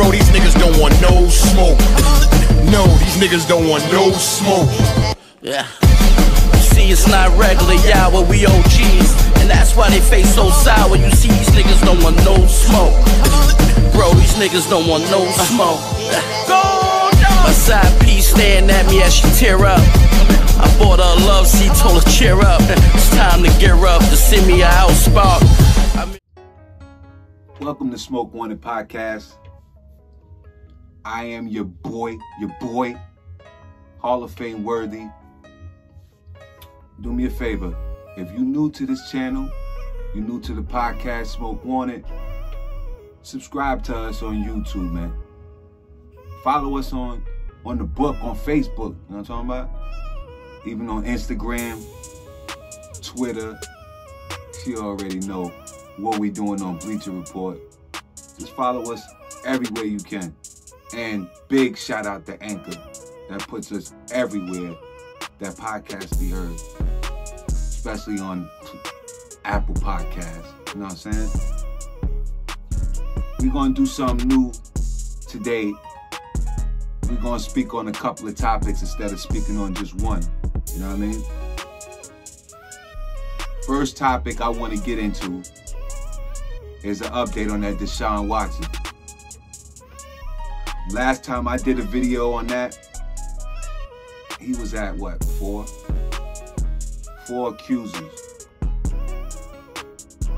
Bro, these niggas don't want no smoke. No, these niggas don't want no smoke. Yeah. See, it's not regular, y'all, but we OGs. And that's why they face so sour. You see, these niggas don't want no smoke. Bro, these niggas don't want no smoke. My side piece staring at me as she tear up. I bought her a love seat, told her cheer up. It's time to gear up to send me a house spark. Welcome to Smoke Wanted Podcast. I am your boy, Hall of Fame worthy. Do me a favor, if you're new to this channel, you're new to the podcast Smoke Wanted, subscribe to us on YouTube, man. Follow us on the book, on Facebook, you know what I'm talking about? Even on Instagram, Twitter. You already know what we doing on Bleacher Report. Just follow us everywhere you can. And big shout out to Anchor. That puts us everywhere that podcasts be heard. Especially on Apple Podcasts. You know what I'm saying? We're going to do something new today. We're going to speak on a couple of topics instead of speaking on just one. You know what I mean? First topic I want to get into is an update on that Deshaun Watson. Last time I did a video on that, he was at what, 4 accusers.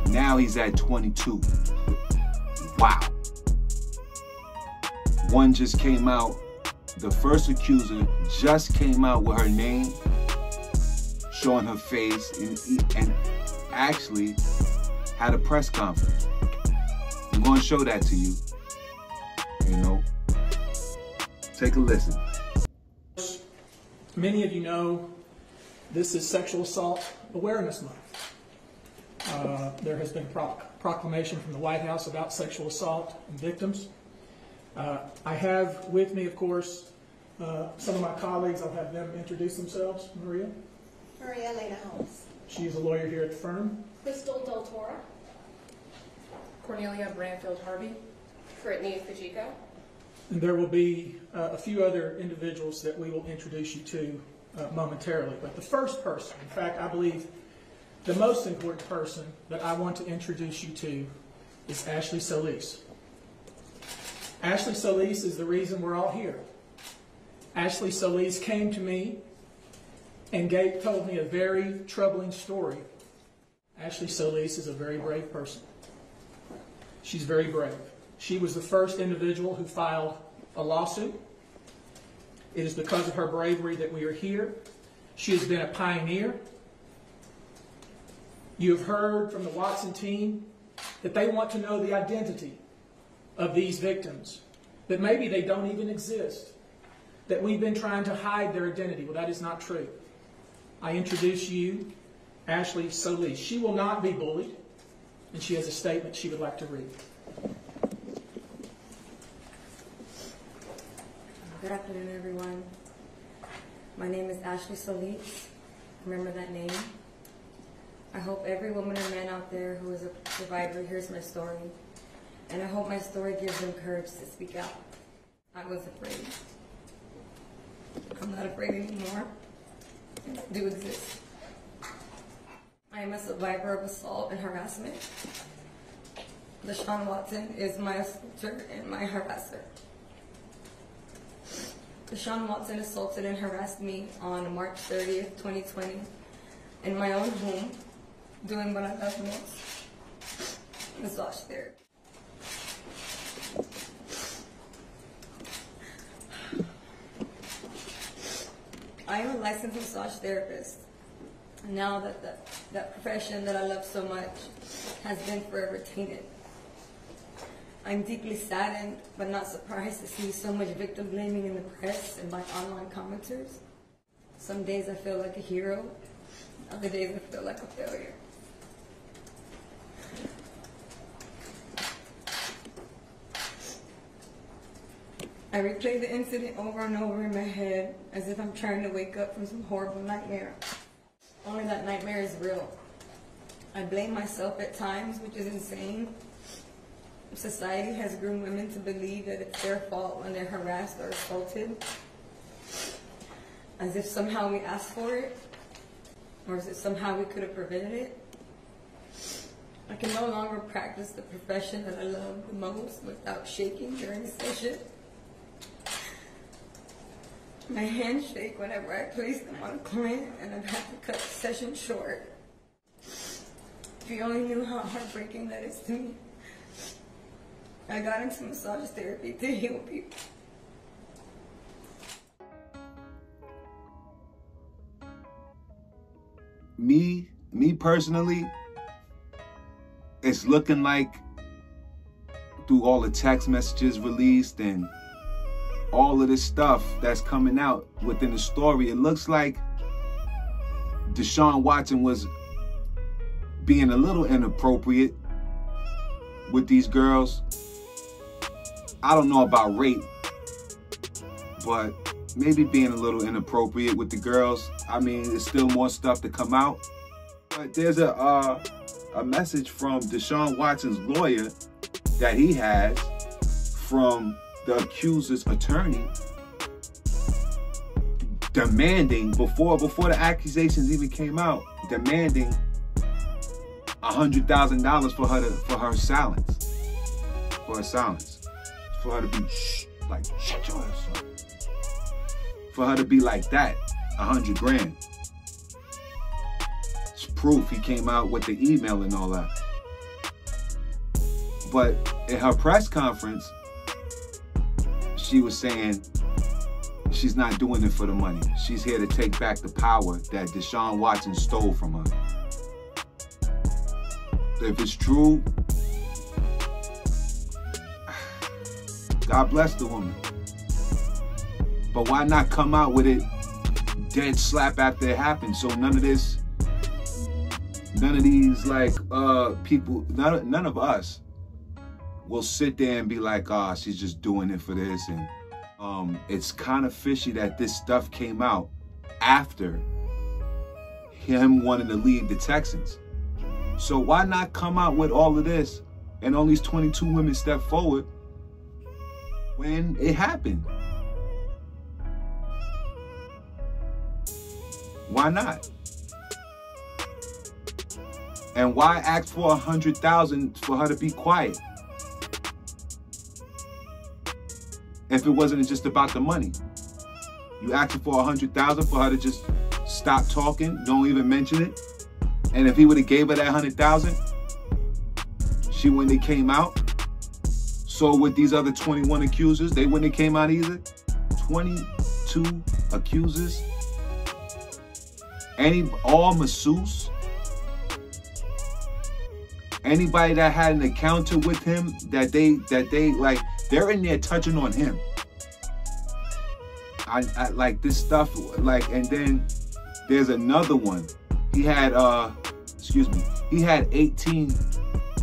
Now he's at 22. Wow. One just came out, the first accuser just came out with her name, showing her face, and actually had a press conference. I'm going to show that to you. You know, take a listen. Many of you know this is Sexual Assault Awareness Month. There has been proclamation from the White House about sexual assault and victims. I have with me, of course, some of my colleagues. I'll have them introduce themselves. Maria Lena Holmes. She's a lawyer here at the firm. Crystal Del Toro. Cornelia Branfield Harvey. Brittany Fujiko. And there will be a few other individuals that we will introduce you to momentarily. But the first person, in fact, I believe the most important person that I want to introduce you to is Ashley Solis. Ashley Solis is the reason we're all here. Ashley Solis came to me and told me a very troubling story. Ashley Solis is a very brave person. She's very brave. She was the first individual who filed a lawsuit. It is because of her bravery that we are here. She has been a pioneer. You have heard from the Watson team that they want to know the identity of these victims, that maybe they don't even exist, that we've been trying to hide their identity. Well, that is not true. I introduce you, Ashley Solis. She will not be bullied, and she has a statement she would like to read. Good afternoon, everyone. My name is Ashley Solis. Remember that name. I hope every woman or man out there who is a survivor hears my story, and I hope my story gives them courage to speak out. I was afraid. I'm not afraid anymore. I do exist. I am a survivor of assault and harassment. Deshaun Watson is my assaulter and my harasser. Deshaun Watson assaulted and harassed me on March 30th, 2020 in my own home, doing what I love most, massage therapy. I am a licensed massage therapist. Now that profession that I love so much has been forever tainted. I'm deeply saddened, but not surprised to see so much victim blaming in the press and by online commenters. Some days I feel like a hero, other days I feel like a failure. I replay the incident over and over in my head as if I'm trying to wake up from some horrible nightmare. Only that nightmare is real. I blame myself at times, which is insane. society has groomed women to believe that it's their fault when they're harassed or assaulted, as if somehow we asked for it, or as if somehow we could have prevented it. I can no longer practice the profession that I love the most without shaking during a session. My hands shake whenever I place them on a client, and I've had to cut the session short. If you only knew how heartbreaking that is to me. I got into massage therapy to heal people. Me personally, it's looking like through all the text messages released and all of this stuff that's coming out within the story, it looks like Deshaun Watson was being a little inappropriate with these girls. I don't know about rape, but maybe being a little inappropriate with the girls. I mean, there's still more stuff to come out. But there's a message from Deshaun Watson's lawyer that he has from the accuser's attorney demanding, before the accusations even came out, demanding $100,000 for her silence. For her silence. For her to be like, shut your ass up. For her to be like that, 100 grand. It's proof he came out with the email and all that. But in her press conference, she was saying she's not doing it for the money. She's here to take back the power that Deshaun Watson stole from her. If it's true, God bless the woman. But why not come out with it dead slap after it happened? So none of these like people, none of us will sit there and be like, ah, she's just doing it for this. And it's kind of fishy that this stuff came out after him wanting to leave the Texans. So why not come out with all of this and all these 22 women step forward when it happened? Why not? And why ask for $100,000 for her to be quiet? If it wasn't just about the money. You asked for $100,000 for her to just stop talking, don't even mention it. And if he would have gave her that $100,000, she wouldn't have came out. So with these other 21 accusers, they wouldn't have came out either. 22 accusers. All masseuse. Anybody that had an encounter with him that they like, they're in there touching on him. I like this stuff, like, and then there's another one. He had he had 18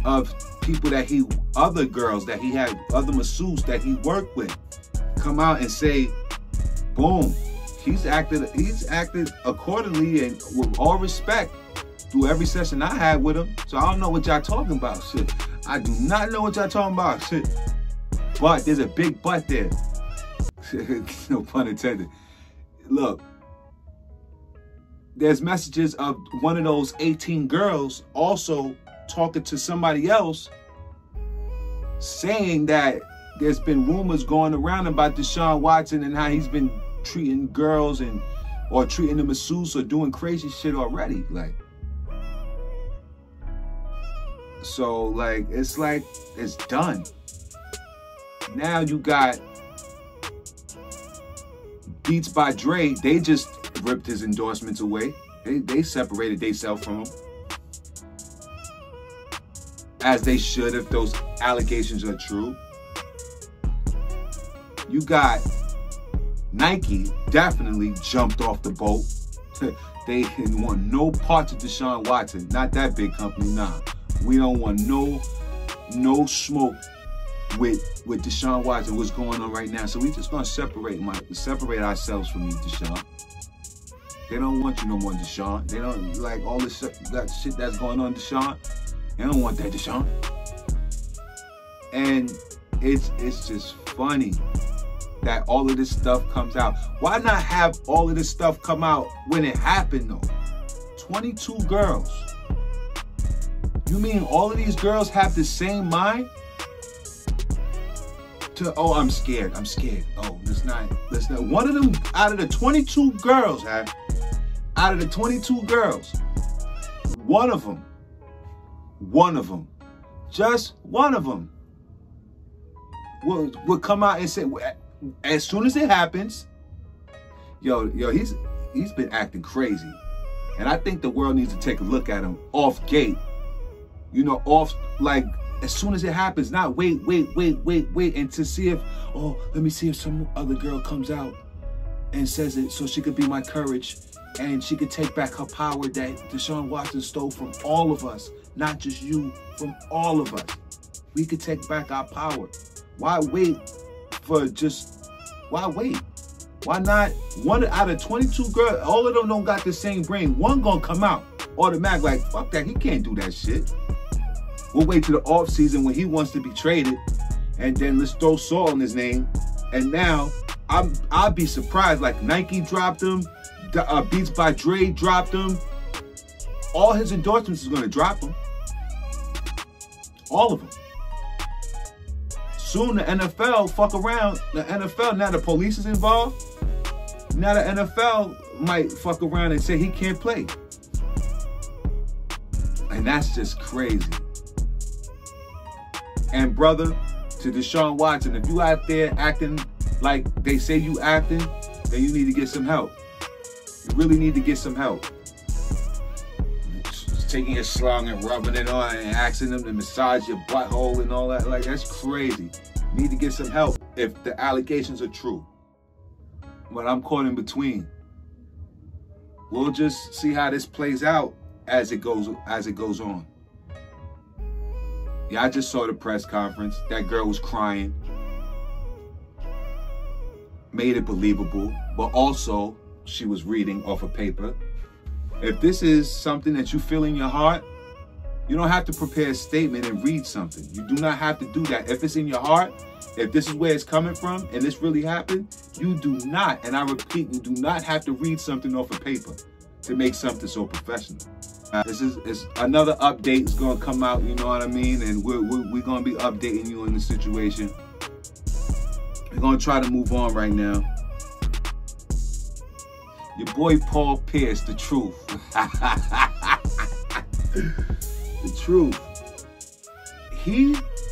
of people that other girls that he had, other masseuses that he worked with, come out and say, boom, he's acted accordingly and with all respect through every session I had with him. So I don't know what y'all talking about, shit. I do not know what y'all talking about, shit. But there's a big but there. No pun intended. Look, there's messages of one of those 18 girls also talking to somebody else, saying that there's been rumors going around about Deshaun Watson and how he's been treating girls or treating the masseuse or doing crazy shit already. So like it's done. Now you got Beats by Dre. They just ripped his endorsements away. They separated themselves from him, as they should if those allegations are true. You got Nike definitely jumped off the boat. They didn't want no parts of Deshaun Watson. Not that big company, nah. We don't want no smoke with Deshaun Watson, what's going on right now. So we just gonna separate ourselves from you, Deshaun. They don't want you no more, Deshaun. They don't like all this that shit that's going on, Deshaun. They don't want that, Deshaun. And it's just funny that all of this stuff comes out. Why not have all of this stuff come out when it happened though? 22 girls. You mean all of these girls have the same mind? Oh, I'm scared. Oh, let's not. One of them out of the 22 girls, out of the 22 girls, one of them, just one of them will come out and say, as soon as it happens, yo, he's been acting crazy. And I think the world needs to take a look at him off gate. You know, off, like, as soon as it happens, not wait, and to see if, oh, let me see if some other girl comes out and says it so she could be my courage and she could take back her power that Deshaun Watson stole from all of us, not just you, from all of us. We could take back our power. Why wait for why wait? Why not? One out of 22 girls, all of them don't got the same brain. One gonna come out automatic like, fuck that, he can't do that shit. We'll wait till the off season when he wants to be traded, and then let's throw Saul in his name. And now I'll be surprised. Like Nike dropped him, Beats by Dre dropped him. All his endorsements is gonna drop him. All of them. Soon the NFL fuck around. The NFL, now the police is involved. Now the NFL might fuck around and say he can't play. And that's just crazy. And brother, to Deshaun Watson, if you out there acting like they say you acting, then you need to get some help. You really need to get some help. Just taking your slung and rubbing it on and asking them to massage your butthole and all that, like that's crazy. You need to get some help if the allegations are true. But I'm caught in between. We'll just see how this plays out as it goes on. Yeah, I just saw the press conference. That girl was crying. Made it believable, but also she was reading off a paper. If this is something that you feel in your heart, you don't have to prepare a statement and read something. You do not have to do that. If it's in your heart, if this is where it's coming from and this really happened, you do not, and I repeat, you do not have to read something off a paper to make something so professional. This is another update is gonna come out, you know what I mean? And we're gonna be updating you on the situation. We're gonna try to move on right now. Your boy Paul Pierce, the truth. The truth.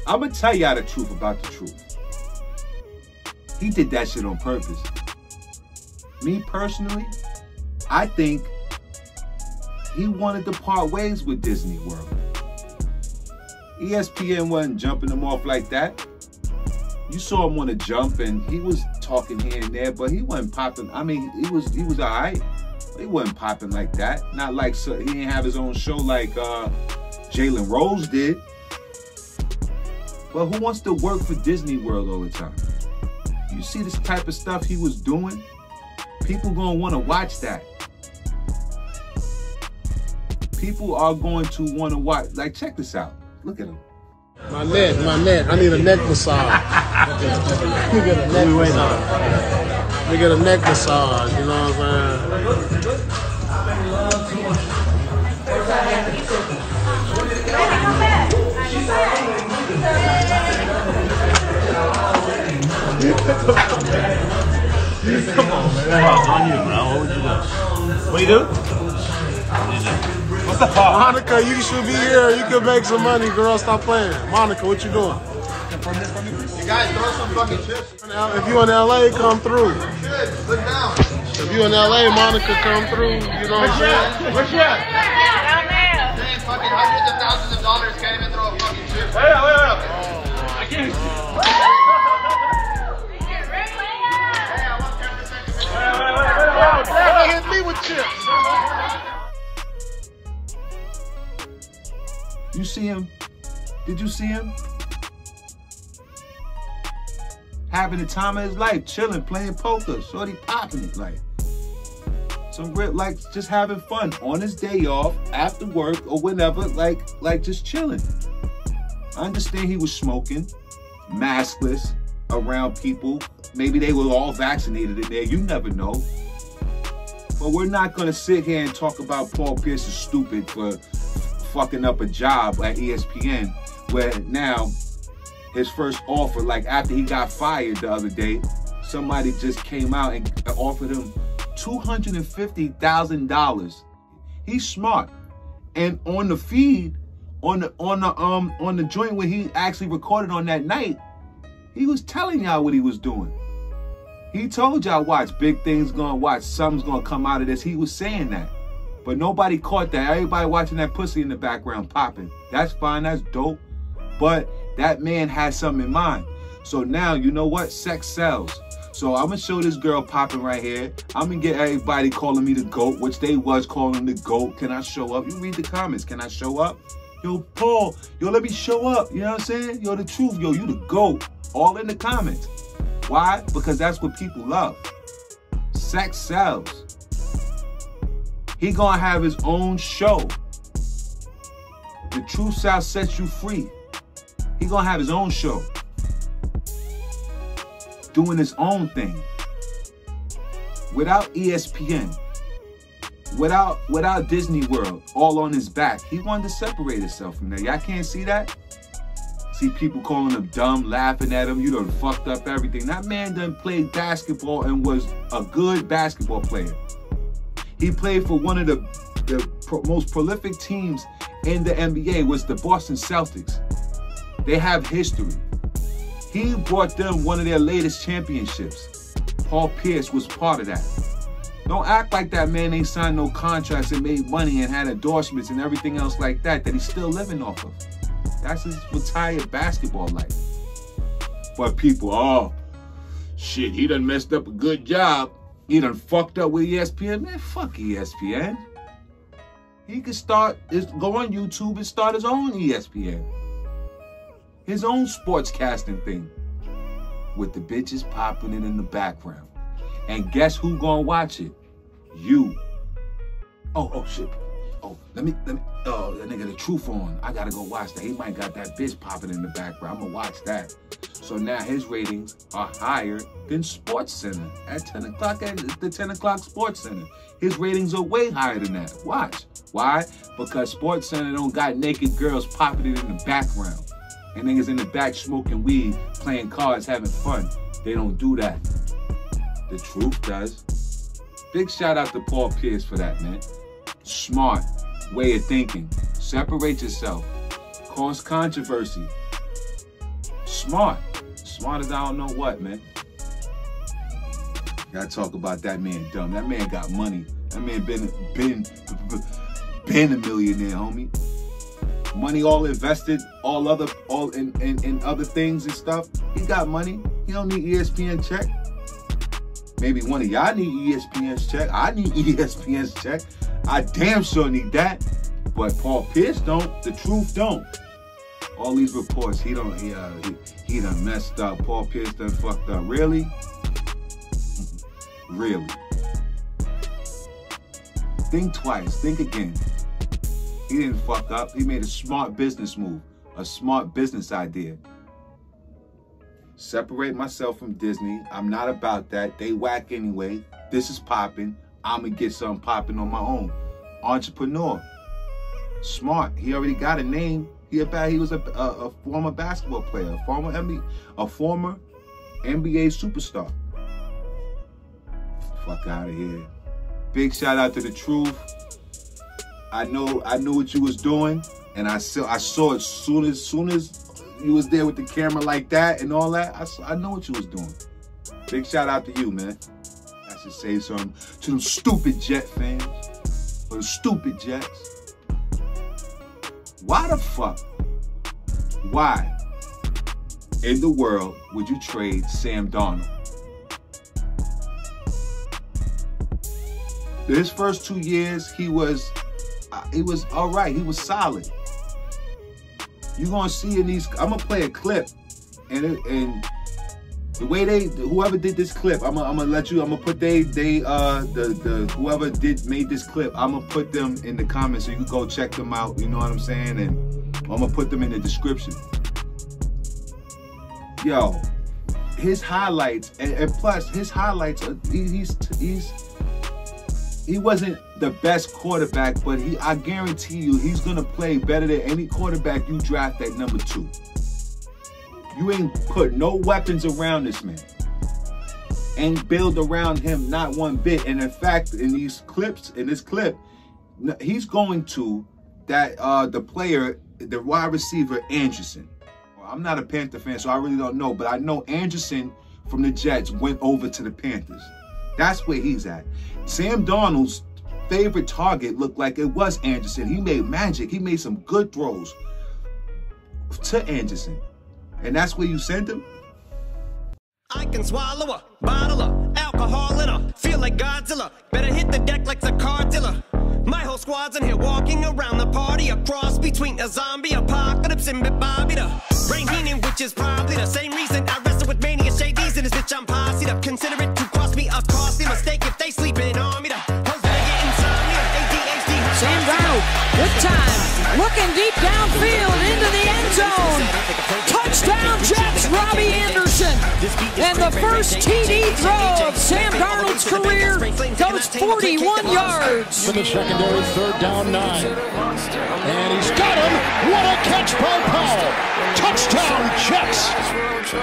I'm gonna tell y'all the truth about the truth. He did that shit on purpose. Me personally, I think he wanted to part ways with Disney World. ESPN wasn't jumping him off like that. You saw him want to jump and he was talking here and there, but he wasn't popping. I mean, he was all right. He wasn't popping like that. Not like, so he didn't have his own show like Jalen Rose did. But who wants to work for Disney World all the time? You see this type of stuff he was doing? People gonna want to watch that. People are going to want to watch. Like, check this out. Look at him. My neck. I need a neck massage. Let me get a neck massage. Let me get a neck massage, you know what I'm saying? Come on, man. On you, bro. What would you do? What you do? What's the part? Monica, you should be here. You can make some money, girl. Stop playing. Monica, what you doing? You guys throw some fucking chips. If you in LA, come through. Chips, look down. If you in LA, Monica, come through. You know what I'm saying? Where's she at? Down there. Paying fucking hundreds of thousands of dollars, can't even throw a fucking chip. Wait up. I can't. They hit me with chips. You see him? Did you see him? Having the time of his life, chilling, playing poker, shorty popping it, like some real, like just having fun on his day off, after work or whenever, like just chilling. I understand he was smoking. maskless around people. Maybe they were all vaccinated in there. You never know. But we're not going to sit here and talk about Paul Pierce is stupid for fucking up a job at ESPN, where now his first offer, like after he got fired the other day, somebody just came out and offered him $250,000. He's smart. And on the feed, on the joint where he actually recorded on that night, he was telling y'all what he was doing. He told y'all, watch, big things gonna watch, something's gonna come out of this. He was saying that. But nobody caught that. Everybody watching that pussy in the background popping. That's fine, that's dope. But that man had something in mind. So now, you know what? Sex sells. So I'm gonna show this girl popping right here. I'm gonna get everybody calling me the GOAT, which they was calling the GOAT. Can I show up? You read the comments. Can I show up? Yo, Paul, yo, let me show up. You know what I'm saying? Yo, the truth, yo, you the GOAT. All in the comments. Why? Because that's what people love. Sex sells. He gonna have his own show. The truth shall set you free. He gonna have his own show. Doing his own thing. Without ESPN. Without Disney World all on his back. He wanted to separate himself from that. Y'all can't see that? See people calling him dumb, laughing at him. You done fucked up everything. That man done played basketball and was a good basketball player. He played for one of the most prolific teams in the NBA, was the Boston Celtics. They have history. He brought them one of their latest championships. Paul Pierce was part of that. Don't act like that man ain't signed no contracts and made money and had endorsements and everything else like that he's still living off of. That's his retired basketball life. But people, oh, shit, he done messed up a good job. He done fucked up with ESPN. Man, fuck ESPN. He could go on YouTube and start his own ESPN. His own sportscasting thing. With the bitches popping it in the background. And guess who gonna watch it? You. Oh, shit. Oh, let me, oh, that nigga The Truth on. I gotta go watch that. He might got that bitch popping in the background. I'm gonna watch that. So now his ratings are higher than Sports Center at 10 o'clock at the 10 o'clock Sports Center. His ratings are way higher than that. Watch. Why? Because Sports Center don't got naked girls popping it in the background. And niggas in the back smoking weed, playing cards, having fun. They don't do that. The Truth does. Big shout out to Paul Pierce for that, man. Smart way of thinking. Separate yourself. Cause controversy. Smart. Smart as I don't know what, man. Gotta talk about that man dumb. That man got money. That man been a millionaire, homie. Money all invested, all in other things and stuff. He got money. He don't need ESPN check. Maybe one of y'all need ESPN's check. I need ESPN's check. I damn sure need that. But Paul Pierce don't. The Truth don't. All these reports, he done messed up. Paul Pierce done fucked up. Really? Really? Think twice. Think again. He didn't fuck up. He made a smart business move. A smart business idea. Separate myself from Disney. I'm not about that. They whack anyway. This is popping. I'm going to get something popping on my own. Entrepreneur. Smart. He already got a name. He was a former basketball player. A former NBA superstar. Fuck out of here. Big shout out to The Truth. I knew what you was doing, and I saw it as soon as you was there with the camera like that and all that. I know what you was doing. Big shout out to you, man. I should say something to them stupid Jet fans, or the stupid Jets. Why the fuck? Why in the world would you trade Sam Darnold? His first 2 years, he was all right. He was solid. You're gonna see in these. I'm gonna play a clip, and the way whoever did this clip, I'm gonna let you. I'm gonna put whoever made this clip. I'm gonna put them in the comments so you can go check them out. You know what I'm saying? And I'm gonna put them in the description. yo, his highlights, and plus his highlights, he wasn't the best quarterback, but I guarantee you he's gonna play better than any quarterback you draft at number 2. You ain't put no weapons around this man. Ain't build around him not one bit. And in fact, in this clip, he's going to the player, the wide receiver, Anderson. I'm not a Panther fan, so I really don't know, but I know Anderson from the Jets went over to the Panthers. That's where he's at. Sam Darnold's favorite target looked like it was Anderson. He made magic. He made some good throws to Anderson. And that's where you send him? I can swallow a bottle of alcohol in her. Feel like Godzilla. Better hit the deck like the car dealer. My whole squad's in here walking around the party. A cross between a zombie apocalypse and Bobby the Rain meaning, which is probably the same reason I wrestle with mania shades in this bitch. I'm posse'd up. Consider it to cost me a costly mistake if they sleeping on me. The hoes better get insomnia. ADHD. Sam Darnold with time. Looking deep downfield into the end zone. Touchdown Jets, Robbie Anderson. And the first TD throw of Sam Darnold's career goes 41 yards. For the secondary, 3rd down 9. And he's got him. What a catch by Powell. Touchdown Jets.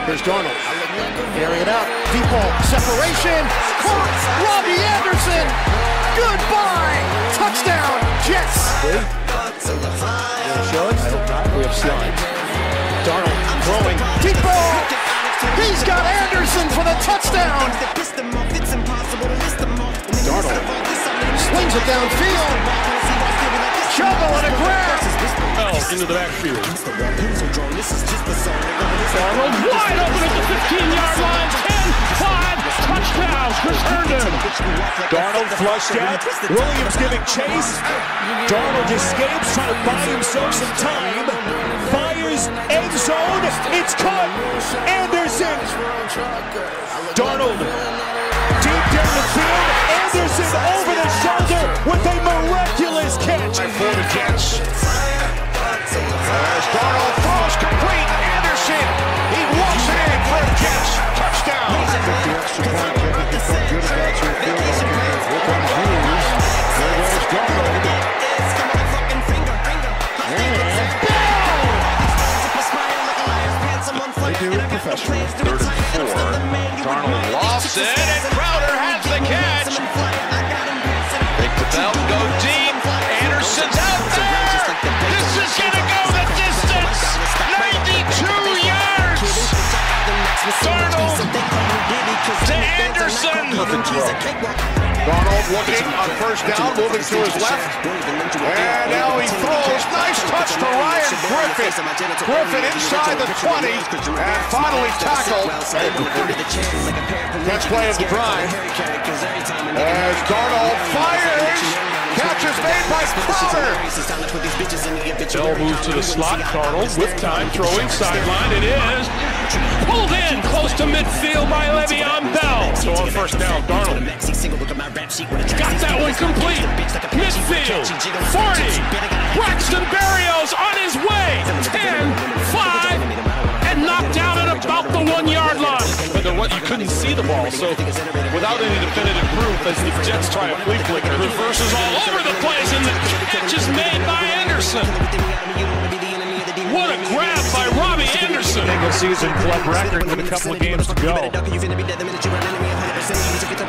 Here's Darnold. Carrying it out. Deep ball. Separation. Caught. Robbie Anderson. Goodbye. Touchdown Jets. We have slides. Darnold throwing. Deep ball. He's got Anderson for the touchdown. Darnold slings it downfield. Shovel and a grab. Into the backfield. Darnold wide open at the 15-yard line. 10-5. Touchdowns. Chris Herndon. Darnold flushed out. Williams giving chase. Darnold escapes, trying to buy himself some time. Fires end zone. It's caught. Anderson. Darnold deep down the field. Anderson over the shoulder with a miraculous catch for the Jets. As Darnold throws complete. Anderson. He walks it in for the Jets. Touchdown. Professional. 3rd and 4. Darnold lofts it, and Crowder has the catch. Pick the belt, go deep. Anderson's out there. This is going to go the distance. 92 yards. Darnold to Anderson. Darnold looking on 1st down, moving to his left. And now he throws. Nice touch to Ryan Griffin. Griffin inside the 20 and finally tackled. Next play of the drive. As Darnold fires. Catch is made by Crowder. Bell moves to the slot. Darnold with time throwing sideline. It is pulled in close to midfield by Le'Veon Bell. So on 1st down, Darnold got that one complete. Midfield, 40. Braxton Berrios on his way. 10, 5, and knocked down at about the 1-yard line. But you couldn't see the ball, so without any definitive proof, as the Jets try a flea flick, it reverses all over the place, and the catch is made by Anderson. What a grab by Robbie Anderson. Single season club record with a couple of games to go.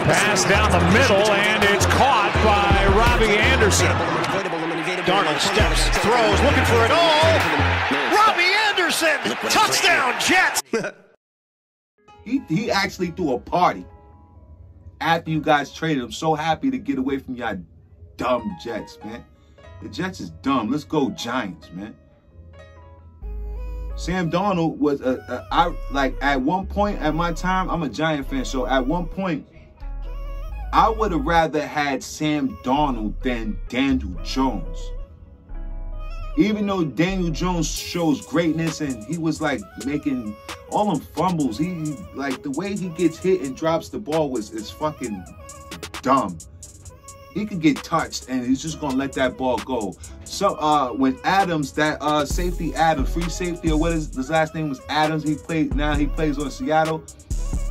Pass down the middle, and it's caught by Robbie Anderson. Darnold steps, throws, looking for it all. Robbie Anderson, touchdown Jets. He actually threw a party after you guys traded him. So happy to get away from y'all dumb Jets, man. The Jets is dumb. Let's go Giants, man. Sam Darnold was at one point at my time, I'm a Giant fan, so at one point, I would have rather had Sam Darnold than Daniel Jones. Even though Daniel Jones shows greatness and he was like making all them fumbles, he like the way he gets hit and drops the ball is fucking dumb. He could get touched and he's just gonna let that ball go. So when Adams, that safety Adams, free safety, or what is his last name was Adams, he plays on Seattle.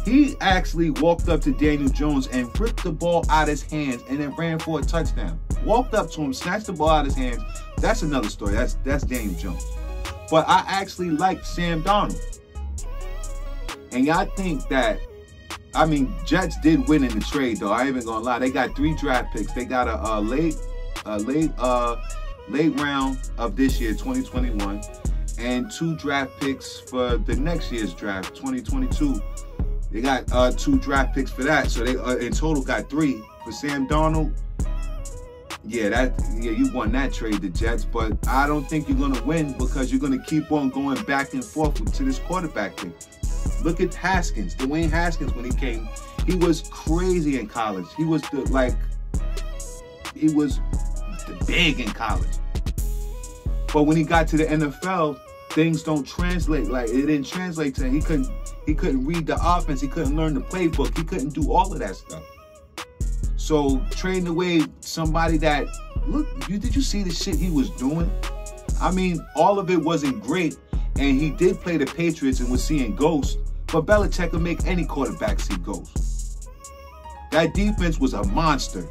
He actually walked up to Daniel Jones and ripped the ball out of his hands and then ran for a touchdown. Walked up to him, snatched the ball out of his hands. That's another story. That's Daniel Jones. But I actually like Sam Darnold. And y'all think that, I mean, Jets did win in the trade though. I ain't even gonna lie. They got 3 draft picks. They got a late round of this year, 2021, and 2 draft picks for the next year's draft, 2022. They got 2 draft picks for that, so they in total got 3 for Sam Darnold. Yeah, you won that trade, the Jets, but I don't think you're gonna win because you're gonna keep on going back and forth to this quarterback thing. Look at Haskins, Dwayne Haskins. When he came, he was crazy in college. He was the big in college. But when he got to the NFL, things don't translate. Like, it didn't translate to him. He couldn't read the offense. He couldn't learn the playbook. He couldn't do all of that stuff. So trading away somebody that, look, did you see the shit he was doing? I mean, all of it wasn't great. And he did play the Patriots and was seeing ghosts. But Belichick could make any quarterback see ghosts. That defense was a monster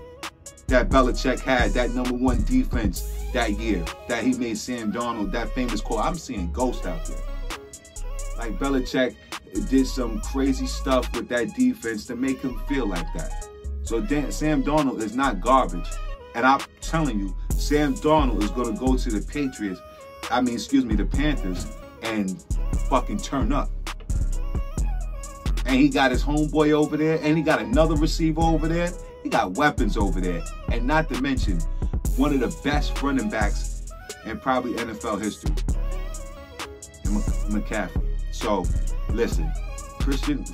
that Belichick had, that #1 defense that year that he made Sam Darnold, that famous call. I'm seeing ghosts out there. Like, Belichick did some crazy stuff with that defense to make him feel like that. So Sam Darnold is not garbage. And I'm telling you, Sam Darnold is going to go to the the Panthers and fucking turn up. And he got his homeboy over there, and he got another receiver over there. He got weapons over there. And not to mention, one of the best running backs in probably NFL history, in McCaffrey. So, listen, Christian,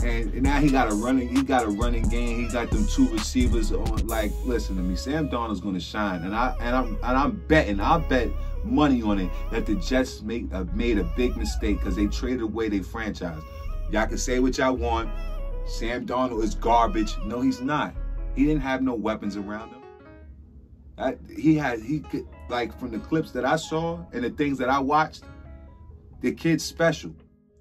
and now he got a running game. He got them 2 receivers on. Like, listen to me, Sam Darnold's gonna shine, and I'm betting. I'll bet money on it that the Jets made a big mistake because they traded away their franchise. Y'all can say what y'all want. Sam Darnold is garbage. No, he's not. He didn't have no weapons around him. He could, like, from the clips that I saw and the things that I watched, the kid's special.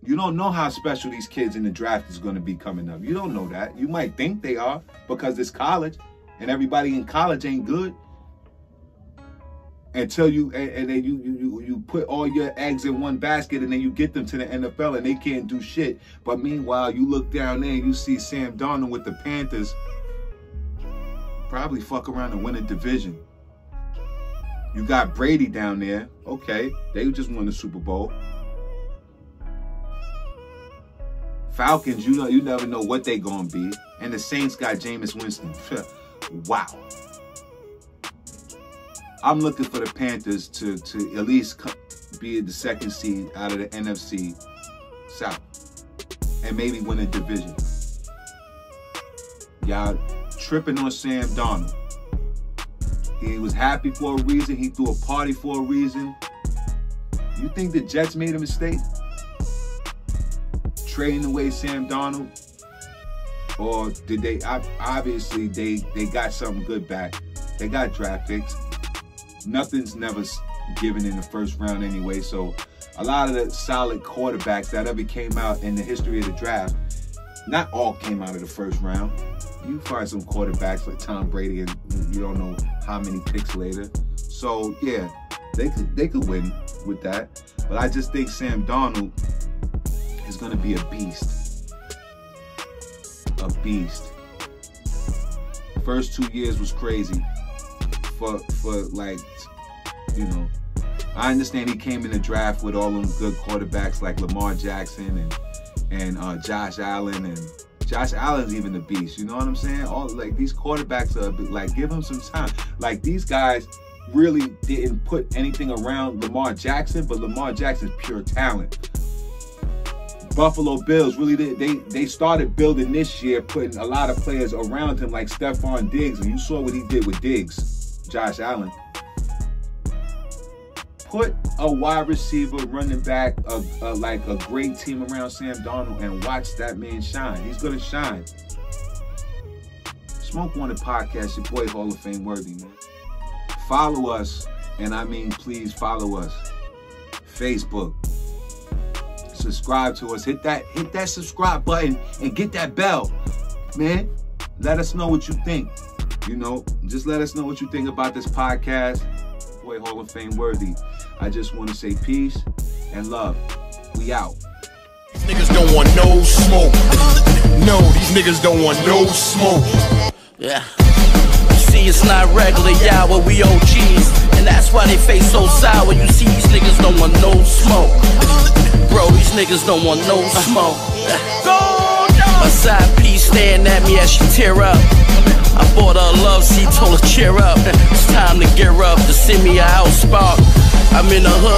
You don't know how special these kids in the draft is going to be coming up. You don't know that. You might think they are because it's college and everybody in college ain't good. Until you put all your eggs in one basket and then you get them to the NFL and they can't do shit. But meanwhile, you look down there and you see Sam Darnold with the Panthers probably fuck around and win a division. You got Brady down there. Okay, they just won the Super Bowl. Falcons, you never know what they gonna be. And the Saints got Jameis Winston. Wow. I'm looking for the Panthers to at least be the 2nd seed out of the NFC South and maybe win a division. Y'all tripping on Sam Darnold. He was happy for a reason. He threw a party for a reason. You think the Jets made a mistake trading away Sam Darnold? Or did they, obviously they got something good back. They got draft picks. Nothing's never given in the 1st round anyway, so a lot of the solid quarterbacks that ever came out in the history of the draft, not all came out of the 1st round. You find some quarterbacks like Tom Brady and you don't know how many picks later. So yeah, they could win with that. But I just think Sam Darnold is gonna be a beast. A beast. First 2 years was crazy. For like, you know, I understand he came in the draft with all them good quarterbacks like Lamar Jackson and Josh Allen, and Josh Allen's even a beast. You know what I'm saying? All like these quarterbacks are like, give them some time. Like, these guys really didn't put anything around Lamar Jackson, but Lamar Jackson's pure talent. Buffalo Bills really they started building this year, putting a lot of players around him like Stephon Diggs, and you saw what he did with Diggs. Josh Allen. Put a wide receiver, running back, like a great team around Sam Darnold and watch that man shine. He's going to shine. Smoke Wanted Podcast, your boy Hall of Fame worthy, man. follow us, and I mean please follow us. Facebook. Subscribe to us. Hit that subscribe button and get that bell. Man, let us know what you think. You know, just let us know what you think about this podcast. Boy, Hall of Fame worthy. I just want to say peace and love. We out. These niggas don't want no smoke. No, these niggas don't want no smoke. Yeah. You see, it's not regular, y'all, but we OGs. And that's why they face so sour. You see, these niggas don't want no smoke. Bro, these niggas don't want no smoke. My side piece staring at me as she tear up. I bought her a love seat, told her cheer up. It's time to gear up to send me a house spark. I'm in the hood.